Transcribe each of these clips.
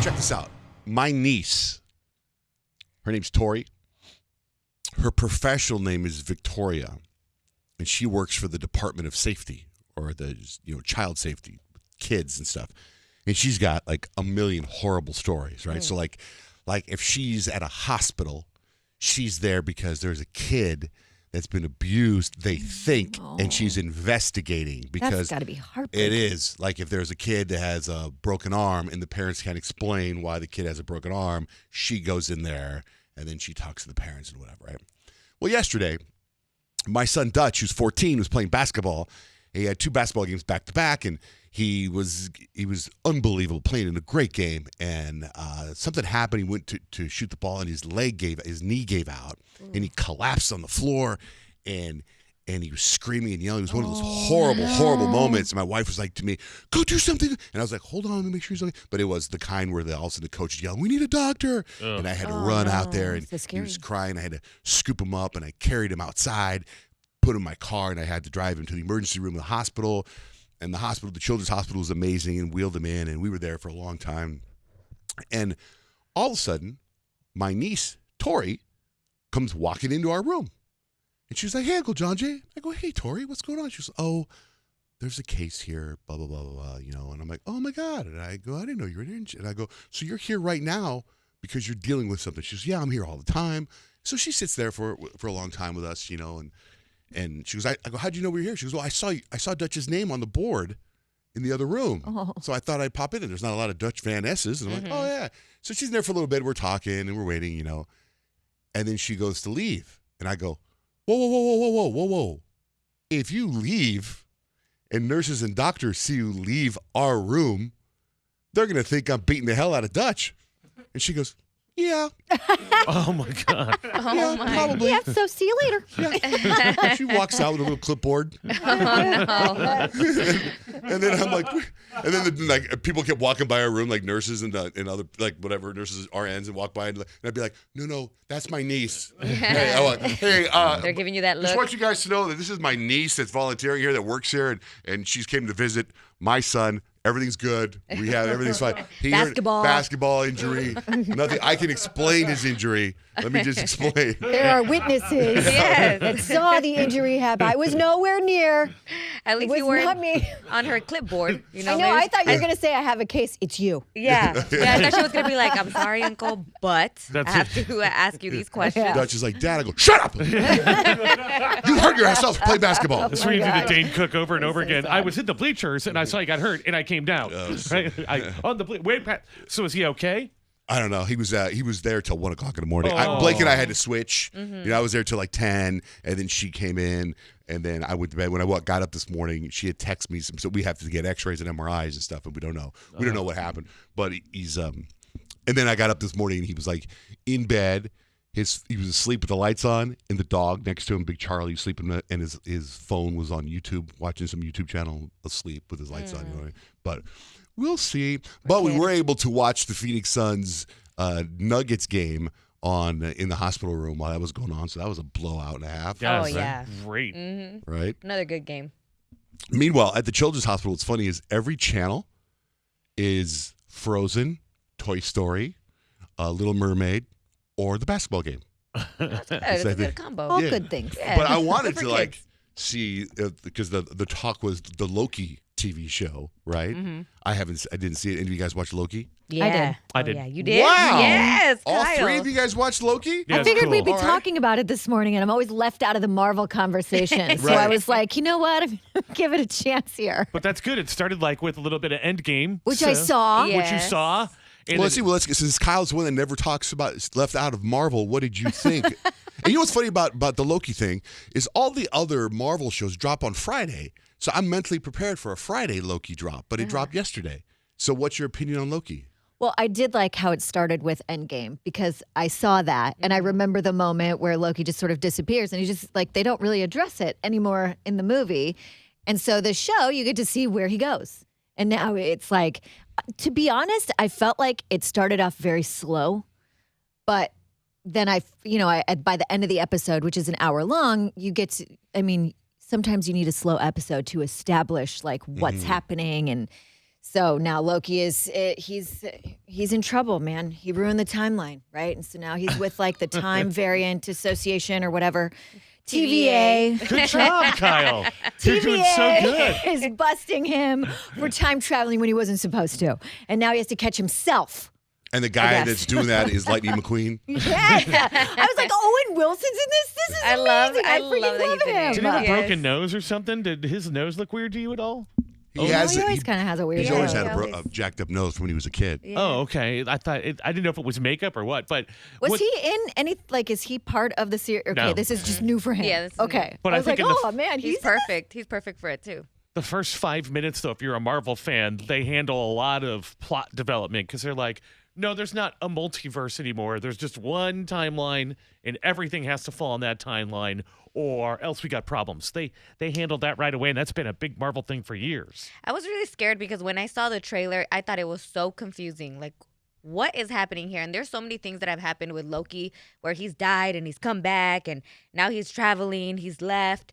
check this out. My niece, her name's Tori. Her professional name is Victoria, and she works for the Department of Safety or the child safety, kids and stuff. And she's got like a million horrible stories, right? So like if she's at a hospital, she's there because there's a kid that's been abused, they think, and she's investigating because that's got to be heartbreaking. It is. Like if there's a kid that has a broken arm and the parents can't explain why the kid has a broken arm, she goes in there and then she talks to the parents and whatever, right? Well, yesterday, my son Dutch, who's 14, was playing basketball. He had 2 basketball games back to back, and he was unbelievable, playing in a great game. And something happened. He went to shoot the ball, and his knee gave out, and he collapsed on the floor, and he was screaming and yelling. It was one of those horrible moments. And my wife was like to me, "Go do something." And I was like, "Hold on, let me make sure he's okay." But it was the kind where all of a sudden the coach is yelling, "We need a doctor!" And I had to run out there, and he was crying. I had to scoop him up, and I carried him outside, put him in my car, and I had to drive him to the emergency room of the hospital. And the children's hospital was amazing, and wheeled him in, and we were there for a long time. And all of a sudden, my niece, Tori, comes walking into our room. And she was like, "Hey, Uncle Johnjay." I go, "Hey, Tori, what's going on?" She goes, "Oh, there's a case here, blah, blah, blah, blah, blah, And I'm like, "Oh, my God." And I go, "I didn't know you were in." And I go, "So you're here right now because you're dealing with something?" She goes, "Yeah, I'm here all the time." So she sits there for a long time with us, and she goes, I go, "How'd you know we were here?" She goes, "Well, I saw Dutch's name on the board in the other room. So I thought I'd pop in. And there's not a lot of Dutch Van S's." And I'm like, "Oh, yeah." So she's there for a little bit. We're talking and we're waiting, And then she goes to leave. And I go, Whoa. If you leave and nurses and doctors see you leave our room, they're going to think I'm beating the hell out of Dutch." And she goes, "Yeah." Oh, my God. Yeah, probably. Yeah, so see you later. Yeah. She walks out with a little clipboard. And then I'm like, and then people kept walking by our room, like nurses and other, like whatever, nurses, RNs, and walk by, and I'd be like, no, that's my niece. Hey, they're giving you that look. Just want you guys to know that this is my niece that's volunteering here, that works here, and she's came to visit my son. Everything's good. Everything's fine. Basketball injury. Nothing. I can explain his injury. Let me just explain. There are witnesses that saw the injury happen. I was nowhere near. At least you weren't on her clipboard. I know. I thought you were going to say, "I have a case." It's you. Yeah. I thought she was going to be like, "I'm sorry, Uncle, but I have to ask you these questions." Yeah. Dutch is like, "Dad." I go, "Shut up! You hurt yourself to play basketball." That's where you do the Dane Cook over and over again. I was in the bleachers, and I saw he got hurt, and I came down. On the wait, Pat. So is he okay? I don't know. He was there till 1 o'clock in the morning. Oh. Blake and I had to switch. I was there till like 10, and then she came in, and then I went to bed. When I got up this morning, she had texted me so we have to get X-rays and MRIs and stuff, and we don't know. We don't know what happened. But he's and then I got up this morning, and he was like in bed. He was asleep with the lights on, and the dog next to him, Big Charlie, sleeping, and his phone was on YouTube, watching some YouTube channel, asleep with his lights on. But we'll see. But we were able to watch the Phoenix Suns Nuggets game in the hospital room while that was going on. So that was a blowout and a half. Yes, oh yeah, great. Mm-hmm. Right. Another good game. Meanwhile, at the Children's Hospital, what's funny is every channel is Frozen, Toy Story, Little Mermaid, or the basketball game. That's good. It's a good combo. All good things. Yeah. But I wanted to see because the talk was the Loki TV show, right? I didn't see it. Any of you guys watch Loki? Yeah. I did. Yeah, you did? Wow. Yes, All Kyle. 3 of you guys watched Loki? Yeah, I figured we'd be All right. talking about it this morning, and I'm always left out of the Marvel conversation. So Right. I was like, you know what? I'm going to give it a chance here. But that's good. It started with a little bit of Endgame. Which I saw. Yeah. Which you saw. And Let's since Kyle's the one that never talks about left out of Marvel, what did you think? And you know what's funny about the Loki thing is all the other Marvel shows drop on Friday. So I'm mentally prepared for a Friday Loki drop, but it dropped yesterday. So what's your opinion on Loki? Well, I did like how it started with Endgame because I saw that and I remember the moment where Loki just sort of disappears and he just they don't really address it anymore in the movie. And so the show, you get to see where he goes. And now it's to be honest, I felt like it started off very slow, but then by the end of the episode, which is an hour long, you get to, sometimes you need a slow episode to establish what's happening. And So now Loki he's in trouble, man. He ruined the timeline, right? And so now he's with like the Time Variant Association or whatever. TVA. Good job, Kyle. You're doing so good. is busting him for time traveling when he wasn't supposed to. And now he has to catch himself. And the guy that's doing that is Lightning McQueen. Yeah. I was like, Owen Wilson's in this? This is amazing. I freaking love that he's in him. it. Did he have a broken nose or something? Did his nose look weird to you at all? He always kind of has a weird He's nose. always had a jacked up nose from when he was a kid. Yeah. Oh, okay. I didn't know if it was makeup or what, but Was he in any, like, is he part of the series? Okay, No. this is just new for him. Yeah, this is okay. But I I was think like, in the oh, man, He's perfect. He's perfect for it too. the first 5 minutes, though, if you're a Marvel fan, they handle a lot of plot development because they're like, no, there's not a multiverse anymore. There's just one timeline, and everything has to fall on that timeline, or else we got problems. They handled that right away, and that's been a big Marvel thing for years. I was really scared because when I saw the trailer, I thought it was so confusing. Like, what is happening here? And there's so many things that have happened with Loki where he's died and he's come back and now he's traveling, he's left.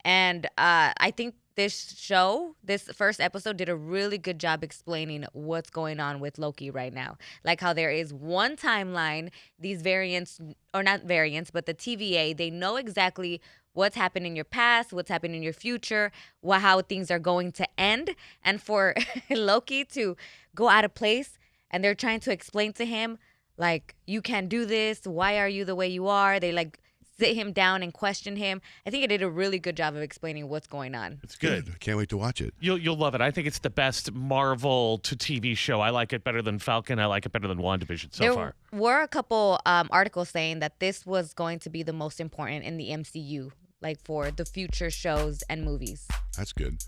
And I think this show, this first episode, did a really good job explaining what's going on with Loki right now. Like how there is one timeline, these variants, or not variants, but the TVA, they know exactly what's happened in your past, what's happened in your future, how things are going to end. And for Loki to go out of place, and they're trying to explain to him, like, you can't do this. Why are you the way you are? They, like, sit him down and question him. I think it did a really good job of explaining what's going on. It's good. I can't wait to watch it. You'll love it. I think it's the best Marvel to TV show. I like it better than Falcon. I like it better than WandaVision so far. There were a couple articles saying that this was going to be the most important in the MCU, like for the future shows and movies. That's good.